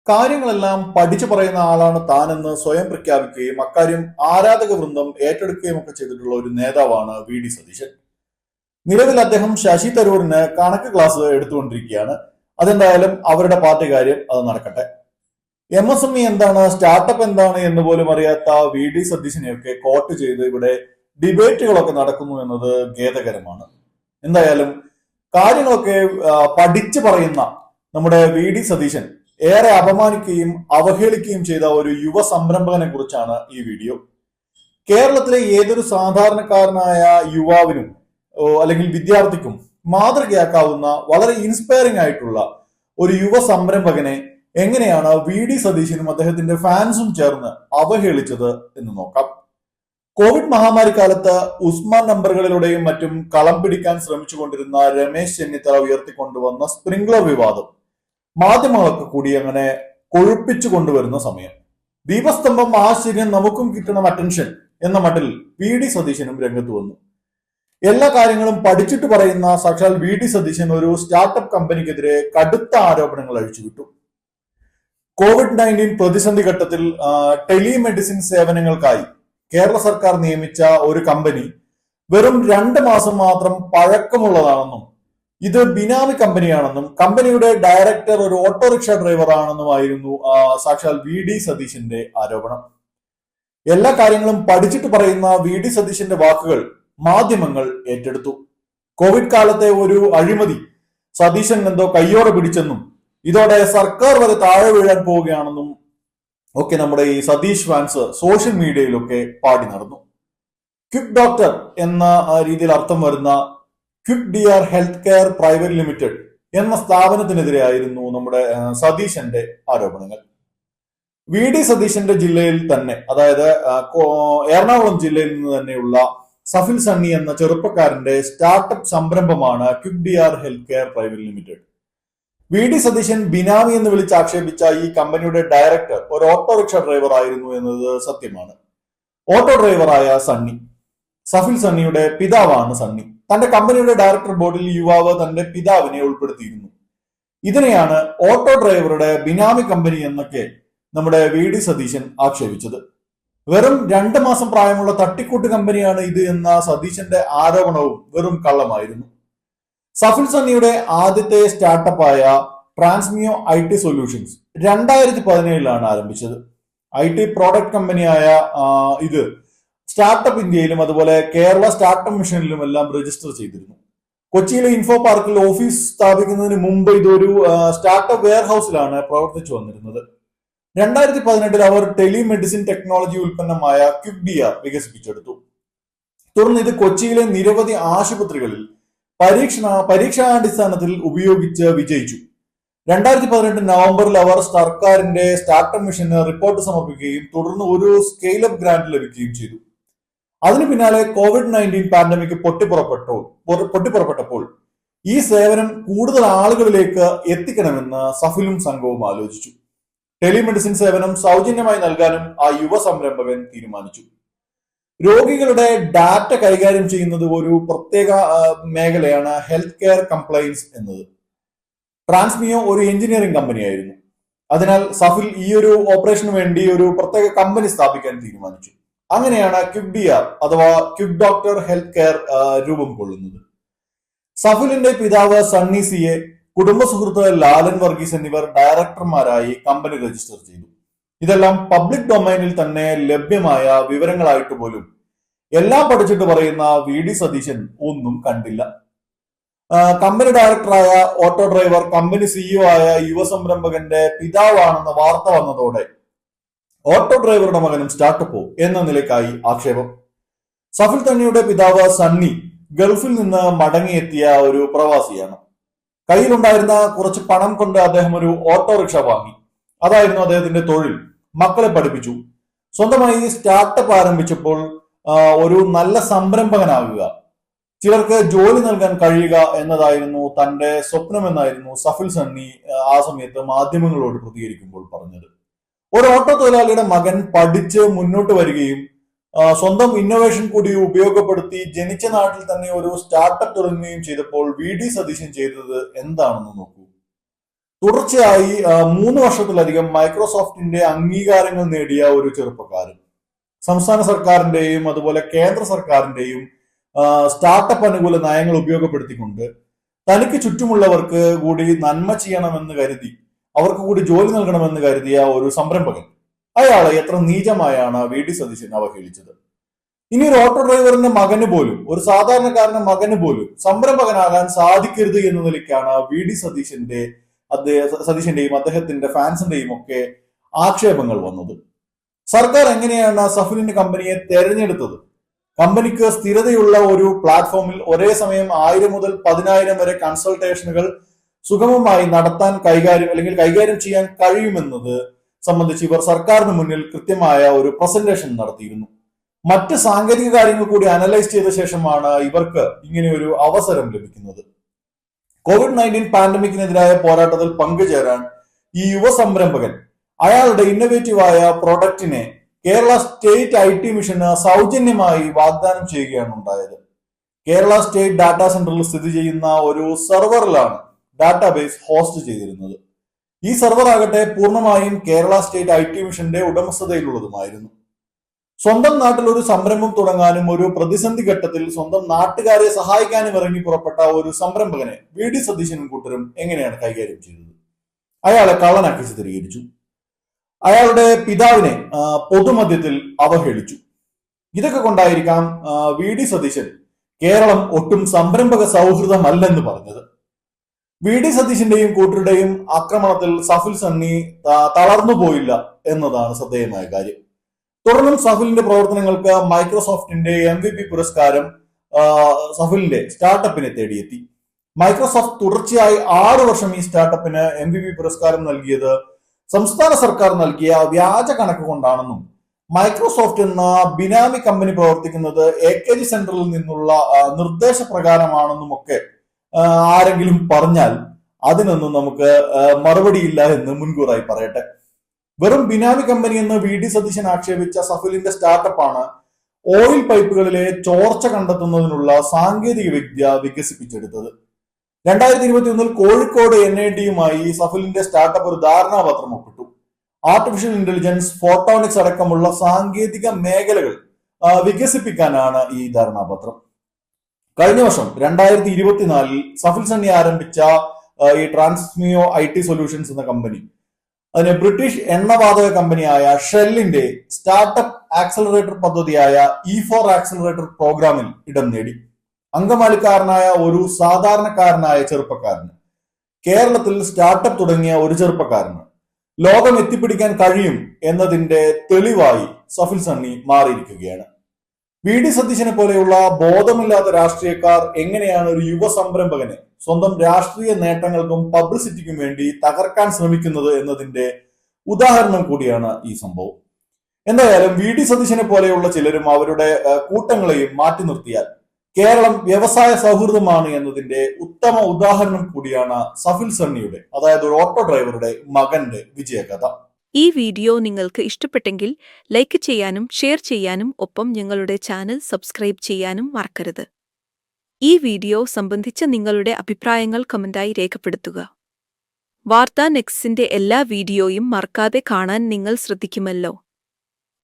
കാര്യങ്ങളെല്ലാം പഠിച്ചു പറയുന്ന ആളാണ് താനെന്ന് സ്വയം പ്രഖ്യാപിക്കുകയും അക്കാര്യം ആരാധക വൃന്ദം ഏറ്റെടുക്കുകയും ഒക്കെ ചെയ്തിട്ടുള്ള ഒരു നേതാവാണ് വി.ഡി. സതീശൻ. നിലവിൽ അദ്ദേഹം ശശി തരൂരിന് കണക്ക് ക്ലാസ് എടുത്തുകൊണ്ടിരിക്കുകയാണ്. അതെന്തായാലും അവരുടെ പാർട്ടി കാര്യം അത് നടക്കട്ടെ. MSME എന്താണ്, സ്റ്റാർട്ടപ്പ് എന്താണ് എന്ന് പോലും അറിയാത്ത വി.ഡി. സതീശനെയൊക്കെ കോട്ട് ചെയ്ത് ഇവിടെ ഡിബേറ്റുകളൊക്കെ നടക്കുന്നു എന്നത് ഖേദകരമാണ്. എന്തായാലും കാര്യങ്ങളൊക്കെ പഠിച്ചു പറയുന്ന നമ്മുടെ വി.ഡി. സതീശൻ ഏറെ അപമാനിക്കുകയും അവഹേളിക്കുകയും ചെയ്ത ഒരു യുവ സംരംഭകനെ കുറിച്ചാണ് ഈ വീഡിയോ. കേരളത്തിലെ ഏതൊരു സാധാരണക്കാരനായ യുവാവിനും അല്ലെങ്കിൽ വിദ്യാർത്ഥിക്കും മാതൃകയാക്കാവുന്ന വളരെ ഇൻസ്പയറിംഗ് ആയിട്ടുള്ള ഒരു യുവ സംരംഭകനെ എങ്ങനെയാണ് വി.ഡി. സതീശനും അദ്ദേഹത്തിന്റെ ഫാൻസും ചേർന്ന് അവഹേളിച്ചത് എന്ന് നോക്കാം. കോവിഡ് മഹാമാരി കാലത്ത് ഉസ്മാൻ നമ്പറുകളിലൂടെയും മറ്റും കളം പിടിക്കാൻ ശ്രമിച്ചുകൊണ്ടിരുന്ന രമേശ് ചെന്നിത്തല ഉയർത്തിക്കൊണ്ടുവന്ന സ്പ്രിംഗ്ലർ വിവാദം മാധ്യമങ്ങളൊക്കെ കൂടി അങ്ങനെ കൊഴുപ്പിച്ചു കൊണ്ടുവരുന്ന സമയം ദീപസ്തംഭം ആശ്ചര്യം നമുക്കും കിട്ടണം അറ്റൻഷൻ എന്ന മട്ടിൽ വി.ഡി. സതീശനും രംഗത്ത് വന്നു. എല്ലാ കാര്യങ്ങളും പഠിച്ചിട്ട് പറയുന്ന സാക്ഷാൽ വി.ഡി. സതീശൻ ഒരു സ്റ്റാർട്ടപ്പ് കമ്പനിക്കെതിരെ കടുത്ത ആരോപണങ്ങൾ അഴിച്ചുവിട്ടു. COVID-19 പ്രതിസന്ധി ഘട്ടത്തിൽ ടെലിമെഡിസിൻ സേവനങ്ങൾക്കായി കേരള സർക്കാർ നിയമിച്ച ഒരു കമ്പനി വെറും 2 മാസം മാത്രം പഴക്കമുള്ളതാണെന്നും ഇത് ബിനാമി കമ്പനിയാണെന്നും കമ്പനിയുടെ ഡയറക്ടർ ഒരു ഓട്ടോറിക്ഷ ഡ്രൈവർ ആണെന്നുമായിരുന്നു സാക്ഷാൽ വി.ഡി. സതീശന്റെ ആരോപണം. എല്ലാ കാര്യങ്ങളും പഠിച്ചിട്ട് പറയുന്ന വി.ഡി. സതീശന്റെ വാക്കുകൾ മാധ്യമങ്ങൾ ഏറ്റെടുത്തു. കോവിഡ് കാലത്തെ ഒരു അഴിമതി സതീശൻ എന്തോ കയ്യോടെ പിടിച്ചെന്നും ഇതോടെ സർക്കാർ വരെ താഴെ വീഴാൻ പോവുകയാണെന്നും ഒക്കെ നമ്മുടെ ഈ സതീഷ് ഫാൻസ് സോഷ്യൽ മീഡിയയിലൊക്കെ പാടി നടന്നു. ക്വിക്ക് ഡോക്ടർ എന്ന രീതിയിൽ അർത്ഥം വരുന്ന quick DR health care private limited എന്ന സ്ഥാപനത്തിനെതിരെയായിരുന്നു നമ്മുടെ സതീശന്റെ ആരോപണങ്ങൾ. വി.ഡി. സതീശന്റെ ജില്ലയിൽ തന്നെ, അതായത് എറണാകുളം ജില്ലയിൽ നിന്ന് തന്നെയുള്ള സഫിൽ സണ്ണി എന്ന ചെറുപ്പക്കാരന്റെ സ്റ്റാർട്ടപ്പ് സംരംഭമാണ് quick DR health care private limited. V D. Satheesan ബിനാമി എന്ന് വിളിച്ച് ആക്ഷേപിച്ച ഈ കമ്പനിയുടെ ഡയറക്ടർ ഒരു ഓട്ടോറിക്ഷ ഡ്രൈവർ ആയിരുന്നു എന്നത് സത്യമാണ്. ഓട്ടോ ഡ്രൈവറായ സണ്ണി, സഫിൽ സണ്ണിയുടെ പിതാവാണ് സണ്ണി. തന്റെ കമ്പനിയുടെ ഡയറക്ടർ ബോർഡിൽ യുവാവ് തന്റെ പിതാവിനെ ഉൾപ്പെടുത്തിയിരുന്നു. ഇതിനെയാണ് ഓട്ടോ ഡ്രൈവറുടെ ബിനാമി കമ്പനി എന്നൊക്കെ നമ്മുടെ വി.ഡി. സതീശൻ ആക്ഷേപിച്ചത്. വെറും 2 മാസം പ്രായമുള്ള തട്ടിക്കൂട്ട് കമ്പനിയാണ് ഇത് എന്ന സതീശന്റെ ആരോപണവും വെറും കള്ളമായിരുന്നു. സഫിൽ സണ്ണിയുടെ ആദ്യത്തെ സ്റ്റാർട്ടപ്പായ ട്രാൻസ്മിയോ IT സൊല്യൂഷൻസ് 2017 ആരംഭിച്ചത്. IT പ്രോഡക്റ്റ് കമ്പനിയായ ഇത് സ്റ്റാർട്ടപ്പ് ഇന്ത്യയിലും അതുപോലെ കേരള സ്റ്റാർട്ടപ്പ് മിഷനിലും എല്ലാം രജിസ്റ്റർ ചെയ്തിരുന്നു. കൊച്ചിയിലെ ഇൻഫോ പാർക്കിൽ ഓഫീസ് സ്ഥാപിക്കുന്നതിന് മുമ്പ് ഇതൊരു സ്റ്റാർട്ടപ്പ് വെയർ ഹൗസിലാണ് പ്രവർത്തിച്ചു വന്നിരുന്നത്. 2018 അവർ ടെലിമെഡിസിൻ ടെക്നോളജി ഉൽപ്പന്നമായ ക്വിക്ക് DR വികസിപ്പിച്ചെടുത്തു. തുടർന്ന് ഇത് കൊച്ചിയിലെ നിരവധി ആശുപത്രികളിൽ പരീക്ഷണാടിസ്ഥാനത്തിൽ ഉപയോഗിച്ച് വിജയിച്ചു. 2018 നവംബറിൽ അവർ സർക്കാരിന്റെ സ്റ്റാർട്ടപ്പ് മിഷന് റിപ്പോർട്ട് സമർപ്പിക്കുകയും തുടർന്ന് ഒരു സ്കെയിലപ്പ് ഗ്രാന്റ് ലഭിക്കുകയും ചെയ്തു. അതിനു പിന്നാലെ COVID-19 പാൻഡമിക് പൊട്ടിപ്പുറപ്പെട്ടപ്പോൾ ഈ സേവനം കൂടുതൽ ആളുകളിലേക്ക് എത്തിക്കണമെന്ന് സഫിലും സംഘവും ആലോചിച്ചു. ടെലിമെഡിസിൻ സേവനം സൗജന്യമായി നൽകാനും ആ യുവ സംരംഭകൻ തീരുമാനിച്ചു. രോഗികളുടെ ഡാറ്റ കൈകാര്യം ചെയ്യുന്നത് ഒരു പ്രത്യേക മേഖലയാണ് ഹെൽത്ത് കെയർ കംപ്ലയൻസ് എന്നത്. ട്രാൻസ്മിയോ ഒരു എഞ്ചിനീയറിംഗ് കമ്പനിയായിരുന്നു. അതിനാൽ സഫിൽ ഈ ഒരു ഓപ്പറേഷന് വേണ്ടി ഒരു പ്രത്യേക കമ്പനി സ്ഥാപിക്കാൻ തീരുമാനിച്ചു. അങ്ങനെയാണ് ക്വിക്ക് DR അഥവാ ക്വിക്ക് ഡോക്ടർ ഹെൽത്ത് കെയർ രൂപം കൊള്ളുന്നത്. സഫിലിന്റെ പിതാവ് സണ്ണി CA, കുടുംബ സുഹൃത്ത് ലാലൻ വർഗീസ് എന്നിവർ ഡയറക്ടർമാരായി കമ്പനി രജിസ്റ്റർ ചെയ്തു. ഇതെല്ലാം പബ്ലിക് ഡൊമൈനിൽ തന്നെ ലഭ്യമായ വിവരങ്ങളായിട്ട് പോലും എല്ലാം പഠിച്ചിട്ട് പറയുന്ന വി.ഡി. സതീശൻ ഒന്നും കണ്ടില്ല. കമ്പനി ഡയറക്ടറായ ഓട്ടോ ഡ്രൈവർ കമ്പനി CEO ആയ യുവ സംരംഭകന്റെ പിതാവാണെന്ന വാർത്ത വന്നതോടെ ഓട്ടോ ഡ്രൈവറുടെ മകനും സ്റ്റാർട്ടപ്പോ എന്ന നിലയ്ക്കായി ആക്ഷേപം. സഫിൽ തണ്ണിയുടെ പിതാവ് സണ്ണി ഗൾഫിൽ നിന്ന് മടങ്ങിയെത്തിയ ഒരു പ്രവാസിയാണ്. കയ്യിലുണ്ടായിരുന്ന കുറച്ച് പണം കൊണ്ട് അദ്ദേഹം ഒരു ഓട്ടോറിക്ഷ വാങ്ങി. അതായിരുന്നു അദ്ദേഹത്തിന്റെ തൊഴിൽ. മക്കളെ പഠിപ്പിച്ചു. സ്വന്തമായി സ്റ്റാർട്ടപ്പ് ആരംഭിച്ചപ്പോൾ ഒരു നല്ല സംരംഭകനാകുക, ചിലർക്ക് ജോലി നൽകാൻ കഴിയുക എന്നതായിരുന്നു തന്റെ സ്വപ്നമെന്നായിരുന്നു സഫിൽ സണ്ണി ആ സമയത്ത് മാധ്യമങ്ങളോട് പ്രതികരിക്കുമ്പോൾ പറഞ്ഞത്. ഒരു ഓട്ടോ തൊഴിലാളിയുടെ മകൻ പഠിച്ച് മുന്നോട്ട് വരികയും സ്വന്തം ഇന്നോവേഷൻ കൂടി ഉപയോഗപ്പെടുത്തി ജനിച്ച നാട്ടിൽ തന്നെ ഒരു സ്റ്റാർട്ടപ്പ് തുടങ്ങുകയും ചെയ്തപ്പോൾ വി.ഡി. സതീശൻ ചെയ്തത് എന്താണെന്ന് നോക്കൂ. തുടർച്ചയായി 3 വർഷത്തിലധികം മൈക്രോസോഫ്റ്റിന്റെ അംഗീകാരങ്ങൾ നേടിയ ഒരു ചെറുപ്പക്കാരൻ. സംസ്ഥാന സർക്കാരിന്റെയും അതുപോലെ കേന്ദ്ര സർക്കാരിന്റെയും സ്റ്റാർട്ടപ്പ് അനുകൂല നയങ്ങൾ ഉപയോഗപ്പെടുത്തിക്കൊണ്ട് തനിക്ക് ചുറ്റുമുള്ളവർക്ക് കൂടി നന്മ ചെയ്യണമെന്ന് കരുതി, അവർക്ക് കൂടി ജോലി നൽകണമെന്ന് കരുതിയ ഒരു സംരംഭകൻ. അയാളെ എത്ര നീചമായാണ് VD സതീശൻ അവഹേളിച്ചത്. ഇനി ഒരു ഓട്ടോ ഡ്രൈവറിന്റെ മകന് പോലും, ഒരു സാധാരണക്കാരന്റെ മകന് പോലും സംരംഭകനാകാൻ സാധിക്കരുത് എന്ന നിലയ്ക്കാണ് VD സതീശന്റെയും അദ്ദേഹത്തിന്റെ ഫാൻസിന്റെയും ഒക്കെ ആക്ഷേപങ്ങൾ വന്നത്. സർക്കാർ എങ്ങനെയാണ് സഫലിന്റെ കമ്പനിയെ തെരഞ്ഞെടുത്തത്? കമ്പനിക്ക് സ്ഥിരതയുള്ള ഒരു പ്ലാറ്റ്ഫോമിൽ ഒരേ സമയം 1000 മുതൽ 10,000 വരെ കൺസൾട്ടേഷനുകൾ സുഗമമായി നടത്താൻ കൈകാര്യം ചെയ്യാൻ കഴിയുമെന്നത് സംബന്ധിച്ച് ഇവർ സർക്കാരിന് മുന്നിൽ കൃത്യമായ ഒരു പ്രസന്റേഷൻ നടത്തിയിരുന്നു. മറ്റ് സാങ്കേതിക കാര്യങ്ങൾ കൂടി അനലൈസ് ചെയ്ത ശേഷമാണ് ഇവർക്ക് ഇങ്ങനെ ഒരു അവസരം ലഭിക്കുന്നത്. COVID-19 പാൻഡമിക്കിനെതിരായ പോരാട്ടത്തിൽ പങ്കുചേരാൻ ഈ യുവ സംരംഭകൻ അയാളുടെ ഇന്നോവേറ്റീവായ പ്രൊഡക്റ്റിനെ കേരള സ്റ്റേറ്റ് IT മിഷന് സൗജന്യമായി വാഗ്ദാനം ചെയ്യുകയാണ് ഉണ്ടായത്. കേരള സ്റ്റേറ്റ് ഡാറ്റാ സെന്ററിൽ സ്ഥിതി ചെയ്യുന്ന ഒരു സെർവറിലാണ് ഡാറ്റാബേസ് ഹോസ്റ്റ് ചെയ്തിരുന്നത്. ഈ സെർവർ ആകട്ടെ പൂർണ്ണമായും കേരള സ്റ്റേറ്റ് IT മിഷന്റെ ഉടമസ്ഥതയിലുള്ളതുമായിരുന്നു. സ്വന്തം നാട്ടിൽ ഒരു സംരംഭം തുടങ്ങാനും ഒരു പ്രതിസന്ധി ഘട്ടത്തിൽ സ്വന്തം നാട്ടുകാരെ സഹായിക്കാനും ഇറങ്ങി പുറപ്പെട്ട ഒരു സംരംഭകനെ VD സതീശനും കൂട്ടരും എങ്ങനെയാണ് കൈകാര്യം ചെയ്തത്? അയാളെ കള്ളനാക്കി ചിത്രീകരിച്ചു. അയാളുടെ പിതാവിനെ പൊതുമധ്യത്തിൽ അവഹേളിച്ചു. ഇതൊക്കെ കൊണ്ടായിരിക്കാം VD സതീശൻ കേരളം ഒട്ടും സംരംഭക സൗഹൃദമല്ലെന്ന് പറഞ്ഞത്. VD സതീശന്റെയും കൂട്ടരുടെയും ആക്രമണത്തിൽ സഫിൽ സണ്ണി തളർന്നു പോയില്ല എന്നതാണ് ശ്രദ്ധേയമായ കാര്യം. തുടർന്നും സഫിലിന്റെ പ്രവർത്തനങ്ങൾക്ക് മൈക്രോസോഫ്റ്റിന്റെ MVP പുരസ്കാരം സഫിലിന്റെ സ്റ്റാർട്ടപ്പിനെ തേടിയെത്തി. മൈക്രോസോഫ്റ്റ് തുടർച്ചയായി 6 വർഷം ഈ സ്റ്റാർട്ടപ്പിന് MVP പുരസ്കാരം നൽകിയത് സംസ്ഥാന സർക്കാർ നൽകിയ വ്യാജ കണക്ക് കൊണ്ടാണെന്നും മൈക്രോസോഫ്റ്റ് എന്ന ബിനാമി കമ്പനി പ്രവർത്തിക്കുന്നത് AKG സെന്ററിൽ നിന്നുള്ള നിർദ്ദേശപ്രകാരമാണെന്നും ഒക്കെ ആരെങ്കിലും പറഞ്ഞാൽ അതിനൊന്നും നമുക്ക് മറുപടിയില്ല എന്ന് മുൻകൂറായി പറയട്ടെ. വെറും ബിനാമി കമ്പനി എന്ന് VD സതീശൻ ആക്ഷേപിച്ച സഫലിന്റെ സ്റ്റാർട്ടപ്പാണ് ഓയിൽ പൈപ്പുകളിലെ ചോർച്ച കണ്ടെത്തുന്നതിനുള്ള സാങ്കേതിക വിദ്യ വികസിപ്പിച്ചെടുത്തത്. 2021 കോഴിക്കോട് NIT-യുമായി സഫലിന്റെ സ്റ്റാർട്ടപ്പ് ഒരു ധാരണാപത്രം ഒപ്പിട്ടു. ആർട്ടിഫിഷ്യൽ ഇന്റലിജൻസ്, ഫോട്ടോണിക്സ് അടക്കമുള്ള സാങ്കേതിക മേഖലകൾ വികസിപ്പിക്കാനാണ് ഈ ധാരണാപത്രം. കഴിഞ്ഞ വർഷം 2024 സഫിൽ സണ്ണി ആരംഭിച്ച ഈ ട്രാൻസ്മിയോ IT സൊല്യൂഷൻസ് എന്ന കമ്പനി അതിന് ബ്രിട്ടീഷ് എണ്ണവാതക കമ്പനിയായ ഷെല്ലിന്റെ സ്റ്റാർട്ടപ്പ് ആക്സലറേറ്റർ പദ്ധതിയായ E4 ആക്സലറേറ്റർ പ്രോഗ്രാമിൽ ഇടം നേടി. അങ്കമാലിക്കാരനായ ഒരു സാധാരണക്കാരനായ ചെറുപ്പക്കാരന്, കേരളത്തിൽ സ്റ്റാർട്ടപ്പ് തുടങ്ങിയ ഒരു ചെറുപ്പക്കാരന് ലോകം എത്തിപ്പിടിക്കാൻ കഴിയും എന്നതിന്റെ തെളിവായി സഫിൽ സണ്ണി മാറിയിരിക്കുകയാണ്. VD സതീശനെ പോലെയുള്ള ബോധമില്ലാത്ത രാഷ്ട്രീയക്കാർ എങ്ങനെയാണ് ഒരു യുവ സംരംഭകനെ സ്വന്തം രാഷ്ട്രീയ നേട്ടങ്ങൾക്കും പബ്ലിസിറ്റിക്കും വേണ്ടി തകർക്കാൻ ശ്രമിക്കുന്നത് എന്നതിന്റെ ഉദാഹരണം കൂടിയാണ് ഈ സംഭവം. എന്തായാലും VD സതീശനെ പോലെയുള്ള ചിലരും അവരുടെ കൂട്ടങ്ങളെയും മാറ്റി നിർത്തിയാൽ കേരളം വ്യവസായ സൗഹൃദമാണ് എന്നതിന്റെ ഉത്തമ ഉദാഹരണം കൂടിയാണ് സഫിൽ സണ്ണിയുടെ, അതായത് ഒരു ഓട്ടോ ഡ്രൈവറുടെ മകന്റെ വിജയകഥ. ഈ വീഡിയോ നിങ്ങൾക്ക് ഇഷ്ടപ്പെട്ടെങ്കിൽ ലൈക്ക് ചെയ്യാനും ഷെയർ ചെയ്യാനും ഒപ്പം ഞങ്ങളുടെ ചാനൽ സബ്സ്ക്രൈബ് ചെയ്യാനും മറക്കരുത്. ഈ വീഡിയോ സംബന്ധിച്ച നിങ്ങളുടെ അഭിപ്രായങ്ങൾ കമന്റായി രേഖപ്പെടുത്തുക. വാർത്താ നെക്സ്റ്റിന്റെ എല്ലാ വീഡിയോയും മറക്കാതെ കാണാൻ നിങ്ങൾ ശ്രദ്ധിക്കുമല്ലോ.